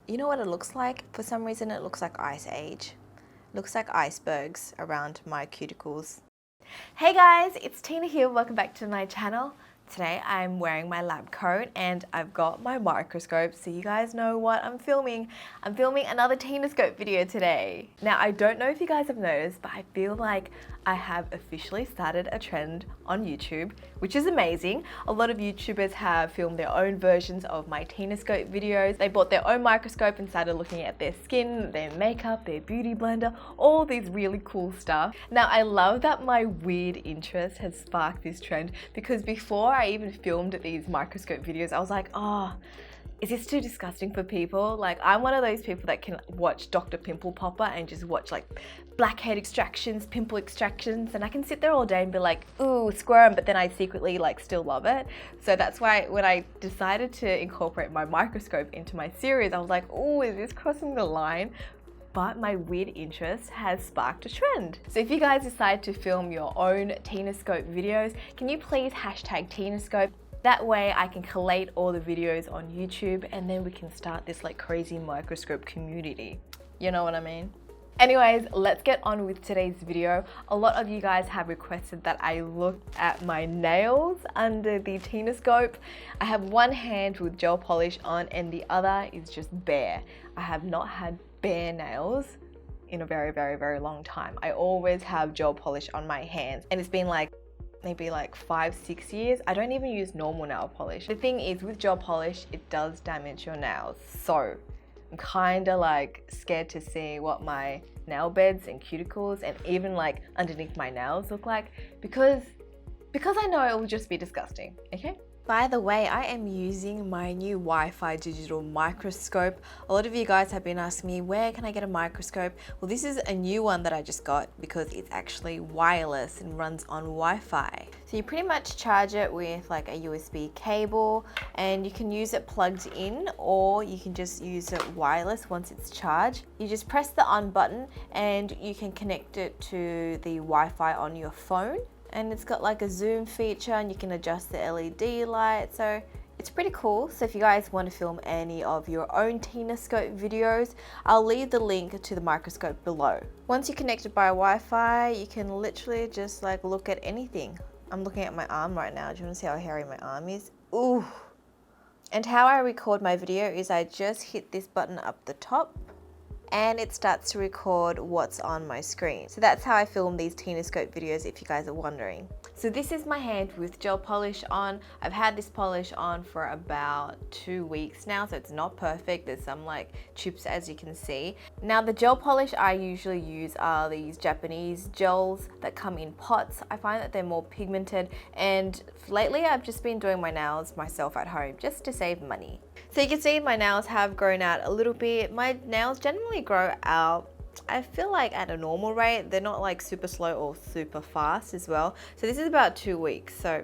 you know what it looks like? For some reason it looks like Ice Age. Looks like icebergs around my cuticles. Hey guys, it's Tina here. Welcome back to my channel. Today I'm wearing my lab coat and I've got my microscope, so you guys know what I'm filming. I'm filming another TINASCOPE video today. Now I don't know if you guys have noticed, but I feel like I have officially started a trend on YouTube, which is amazing. A lot of YouTubers have filmed their own versions of my TINASCOPE videos. They bought their own microscope and started looking at their skin, their makeup, their beauty blender, all these really cool stuff. Now I love that my weird interest has sparked this trend, because before I even filmed these microscope videos, I was like, oh, is this too disgusting for people? Like, I'm one of those people that can watch Dr. Pimple Popper and just watch like blackhead extractions, pimple extractions, and I can sit there all day and be like, ooh, squirm, but then I secretly like still love it. So that's why when I decided to incorporate my microscope into my series, I was like, oh, is this crossing the line? But my weird interest has sparked a trend. So if you guys decide to film your own TINASCOPE videos, can you please hashtag TINASCOPE? That way I can collate all the videos on YouTube and then we can start this like crazy microscope community. You know what I mean? Anyways, let's get on with today's video. A lot of you guys have requested that I look at my nails under the TINASCOPE. I have one hand with gel polish on and the other is just bare. I have not had bare nails in a very, very, very long time. I always have gel polish on my hands and it's been like maybe like 5-6 years. I don't even use normal nail polish. The thing is, with gel polish, it does damage your nails. So I'm kind of like scared to see what my nail beds and cuticles and even like underneath my nails look like, because I know it will just be disgusting, okay? By the way, I am using my new Wi-Fi digital microscope. A lot of you guys have been asking me, where can I get a microscope? Well, this is a new one that I just got because it's actually wireless and runs on Wi-Fi. So you pretty much charge it with like a USB cable and you can use it plugged in, or you can just use it wireless once it's charged. You just press the on button and you can connect it to the Wi-Fi on your phone. And it's got like a zoom feature and you can adjust the LED light, so it's pretty cool. So if you guys want to film any of your own TINASCOPE videos, I'll leave the link to the microscope below. Once you're connected by Wi-Fi, you can literally just like look at anything. I'm looking at my arm right now. Do you want to see how hairy my arm is? Ooh. And how I record my video is I just hit this button up the top and it starts to record what's on my screen. So that's how I film these TINASCOPE videos, if you guys are wondering. So this is my hand with gel polish on. I've had this polish on for about 2 weeks now, so it's not perfect. There's some like chips, as you can see. Now the gel polish I usually use are these Japanese gels that come in pots. I find that they're more pigmented, and lately I've just been doing my nails myself at home just to save money. So you can see my nails have grown out a little bit. My nails generally grow out, I feel like, at a normal rate. They're not like super slow or super fast as well. So this is about 2 weeks, so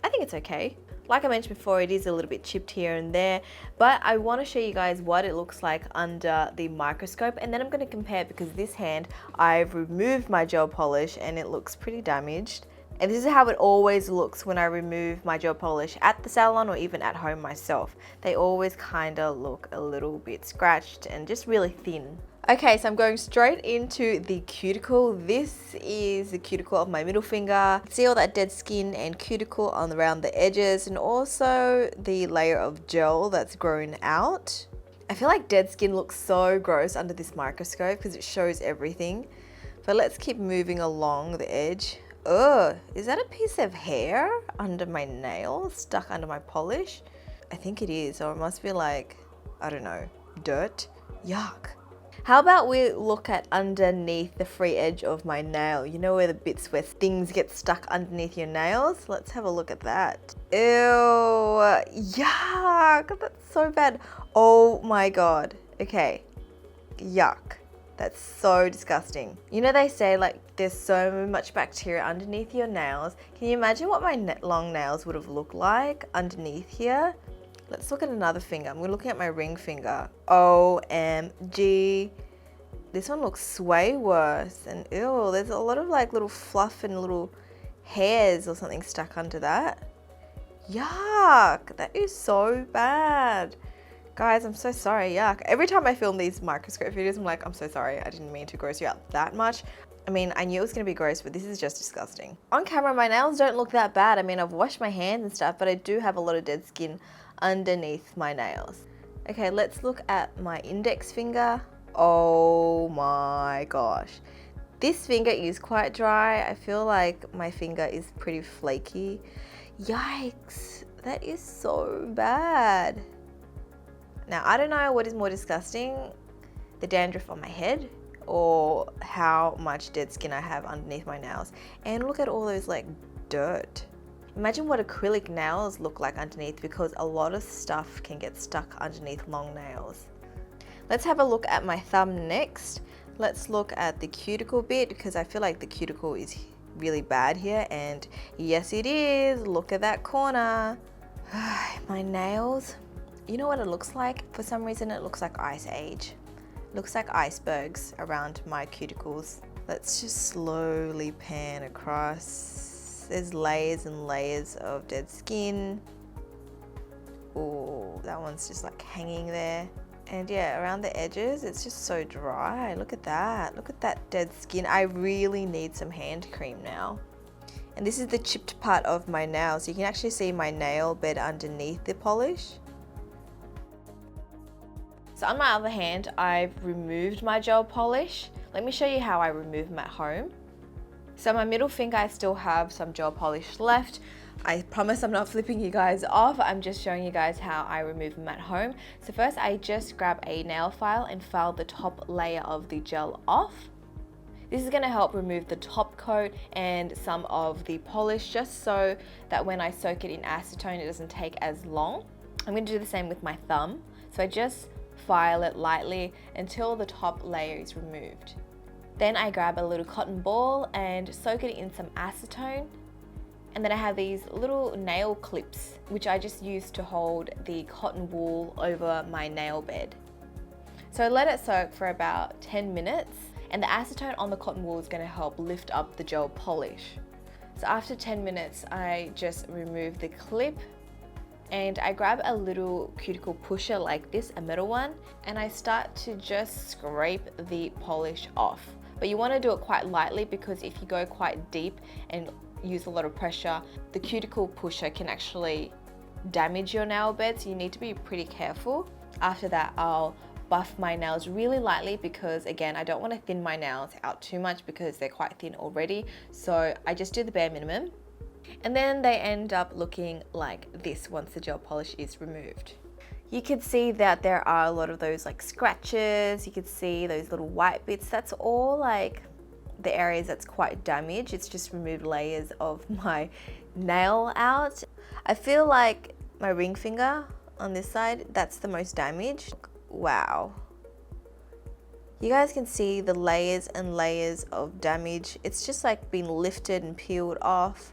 I think it's okay. Like I mentioned before, it is a little bit chipped here and there, but I want to show you guys what it looks like under the microscope, and then I'm going to compare, because this hand I've removed my gel polish and it looks pretty damaged. And this is how it always looks when I remove my gel polish at the salon or even at home myself. They always kind of look a little bit scratched and just really thin. Okay, so I'm going straight into the cuticle. This is the cuticle of my middle finger. See all that dead skin and cuticle on around the edges, and also the layer of gel that's grown out. I feel like dead skin looks so gross under this microscope because it shows everything. But let's keep moving along the edge. Ugh, is that a piece of hair under my nail, stuck under my polish? I think it is, or it must be like, I don't know, dirt? Yuck. How about we look at underneath the free edge of my nail? You know where the bits where things get stuck underneath your nails? Let's have a look at that. Ew, yuck, that's so bad. Oh my God, okay, yuck. That's so disgusting. You know, they say like there's so much bacteria underneath your nails. Can you imagine what my long nails would have looked like underneath here? Let's look at another finger. I'm looking at my ring finger. OMG. This one looks way worse. And ew, there's a lot of like little fluff and little hairs or something stuck under that. Yuck, that is so bad. Guys, I'm so sorry, yuck. Every time I film these microscope videos, I'm like, I'm so sorry, I didn't mean to gross you out that much. I mean, I knew it was gonna be gross, but this is just disgusting. On camera, my nails don't look that bad. I mean, I've washed my hands and stuff, but I do have a lot of dead skin underneath my nails. Okay, let's look at my index finger. Oh my gosh. This finger is quite dry. I feel like my finger is pretty flaky. Yikes, that is so bad. Now, I don't know what is more disgusting, the dandruff on my head or how much dead skin I have underneath my nails. And look at all those like dirt. Imagine what acrylic nails look like underneath, because a lot of stuff can get stuck underneath long nails. Let's have a look at my thumb next. Let's look at the cuticle bit, because I feel like the cuticle is really bad here, and yes it is. Look at that corner. My nails, you know what it looks like? For some reason it looks like ice age. It looks like icebergs around my cuticles. Let's just slowly pan across. There's layers and layers of dead skin. Oh, that one's just like hanging there. And yeah, around the edges, it's just so dry. Look at that. Look at that dead skin. I really need some hand cream now. And this is the chipped part of my nail. So you can actually see my nail bed underneath the polish. So on my other hand, I've removed my gel polish. Let me show you how I remove them at home. So my middle finger, I still have some gel polish left. I promise I'm not flipping you guys off. I'm just showing you guys how I remove them at home. So first I just grab a nail file and file the top layer of the gel off. This is gonna help remove the top coat and some of the polish, just so that when I soak it in acetone, it doesn't take as long. I'm gonna do the same with my thumb. So I just file it lightly until the top layer is removed. Then I grab a little cotton ball and soak it in some acetone. And then I have these little nail clips, which I just use to hold the cotton wool over my nail bed. So I let it soak for about 10 minutes, and the acetone on the cotton wool is going to help lift up the gel polish. So after 10 minutes, I just remove the clip and I grab a little cuticle pusher like this, a metal one, and I start to just scrape the polish off. But you want to do it quite lightly, because if you go quite deep and use a lot of pressure, the cuticle pusher can actually damage your nail bed, so you need to be pretty careful. After that, I'll buff my nails really lightly, because again, I don't want to thin my nails out too much because they're quite thin already. So I just do the bare minimum. And then they end up looking like this once the gel polish is removed. You can see that there are a lot of those like scratches. You can see those little white bits. That's all like the areas that's quite damaged. It's just removed layers of my nail out. I feel like my ring finger on this side, that's the most damaged. Wow. You guys can see the layers and layers of damage. It's just like been lifted and peeled off.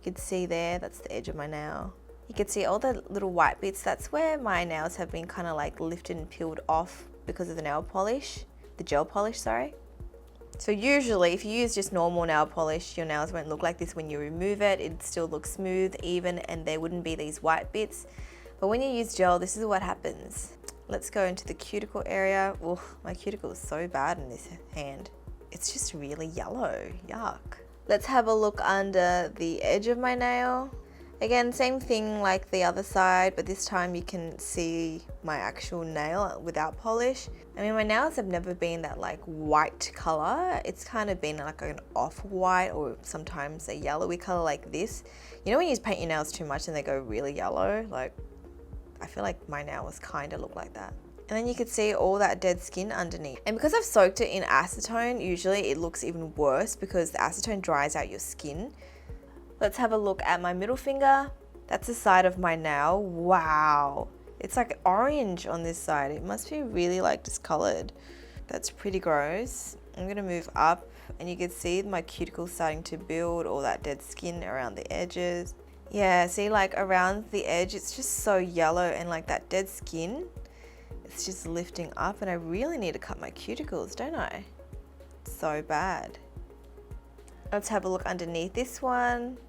You can see there, that's the edge of my nail. You can see all the little white bits. That's where my nails have been kind of like lifted and peeled off because of the nail polish, the gel polish, sorry. So usually if you use just normal nail polish, your nails won't look like this when you remove it. It'd still look smooth, even, and there wouldn't be these white bits. But when you use gel, this is what happens. Let's go into the cuticle area. Oh, my cuticle is so bad in this hand. It's just really yellow, yuck. Let's have a look under the edge of my nail. Again, same thing like the other side, but this time you can see my actual nail without polish. I mean, my nails have never been that like white color. It's kind of been like an off-white or sometimes a yellowy color like this. You know when you paint your nails too much and they go really yellow? Like, I feel like my nails kind of look like that. And then you can see all that dead skin underneath. And because I've soaked it in acetone, usually it looks even worse because the acetone dries out your skin. Let's have a look at my middle finger. That's the side of my nail. Wow. It's like orange on this side. It must be really like discolored. That's pretty gross. I'm gonna move up and you can see my cuticles starting to build all that dead skin around the edges. Yeah, see, like around the edge, it's just so yellow and like that dead skin, it's just lifting up, and I really need to cut my cuticles, don't I? It's so bad. Let's have a look underneath this one.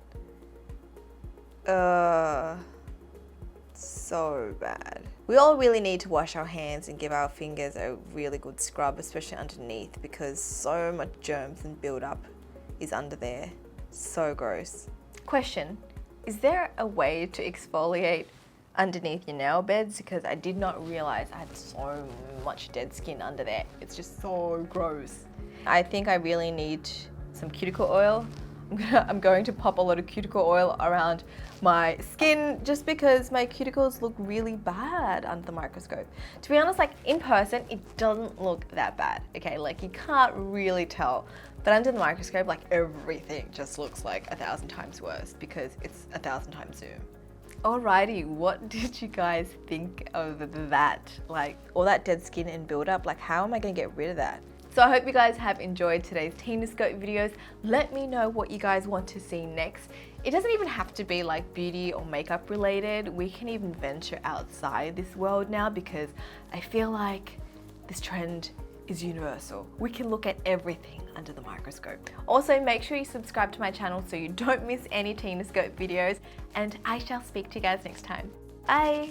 So bad. We all really need to wash our hands and give our fingers a really good scrub, especially underneath, because so much germs and build-up is under there. So gross. Question, is there a way to exfoliate underneath your nail beds? Because I did not realize I had so much dead skin under there. It's just so gross. I think I really need some cuticle oil. I'm going to pop a lot of cuticle oil around my skin just because my cuticles look really bad under the microscope. To be honest, like in person, it doesn't look that bad, okay? Like you can't really tell, but under the microscope, like everything just looks like 1,000 times worse because it's 1,000 times zoom. Alrighty, what did you guys think of that? Like all that dead skin and buildup, like how am I gonna get rid of that? So I hope you guys have enjoyed today's TINASCOPE videos. Let me know what you guys want to see next. It doesn't even have to be like beauty or makeup related. We can even venture outside this world now because I feel like this trend is universal. We can look at everything under the microscope. Also, make sure you subscribe to my channel so you don't miss any TINASCOPE videos, and I shall speak to you guys next time. Bye!